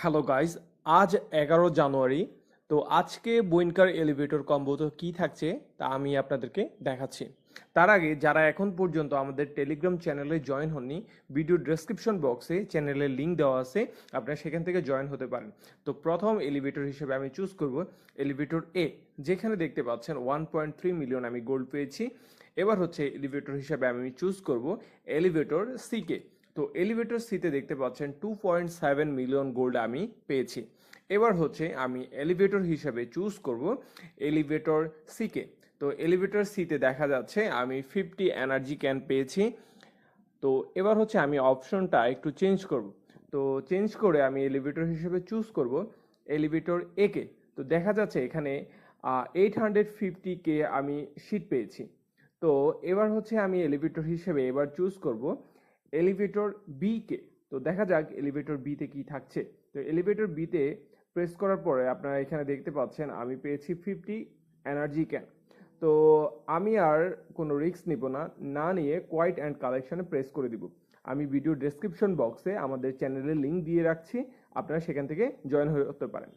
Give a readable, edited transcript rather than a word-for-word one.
Hello guys, আজ 11 জানুয়ারি। তো আজকে বুইনকার এলিভেটর কম্বো তো কী থাকছে তা আমি আপনাদেরকে দেখাচ্ছি। তার আগে যারা এখন পর্যন্ত আমাদের টেলিগ্রাম চ্যানেলে জয়েন হননি, ভিডিও ডেসক্রিপশন বক্সে চ্যানেলের লিঙ্ক দেওয়া আছে, আপনারা সেখান থেকে জয়েন হতে পারেন। তো প্রথম এলিভেটর হিসেবে আমি চুজ করব এলিভেটর এ, যেখানে দেখতে পাচ্ছেন 1.3 মিলিয়ন আমি গোল্ড পেয়েছি। এবার হচ্ছে এলিভেটর হিসেবে আমি চুজ করব এলিভেটর সিকে। তো এলিভেটর সিতে দেখতে পাচ্ছেন 2.7 মিলিয়ন গোল্ড আমি পেয়েছি। এবার হচ্ছে আমি এলিভেটর হিসেবে চুজ করব এলিভেটর সিকে। তো এলিভেটর সিতে দেখা যাচ্ছে আমি 50 এনার্জি ক্যান পেয়েছি। তো এবার হচ্ছে আমি অপশনটা একটু চেঞ্জ করব। তো চেঞ্জ করে আমি এলিভেটর হিসেবে চুজ করব এলিভেটর একে। তো দেখা যাচ্ছে এখানে 850K আমি সিট পেয়েছি। তো এবার হচ্ছে আমি এলিভেটর হিসেবে এবার চুজ করব এলিভেটর বি কে। তো দেখা যাক এলিভেটর বিতে কি থাকছে। তো এলিভেটর বিতে প্রেস করার পরে আপনারা এখানে দেখতে পাচ্ছেন আমি পেয়েছি 50 এনার্জি ক্যান। তো আমি আর কোনো রিস্ক নিব না, না নিয়ে কোয়াইট অ্যান্ড কালেকশনে প্রেস করে দিব। আমি ভিডিও ডেসক্রিপশন বক্সে আমাদের চ্যানেলের লিঙ্ক দিয়ে রাখছি, আপনারা সেখান থেকে জয়েন হতে পারেন।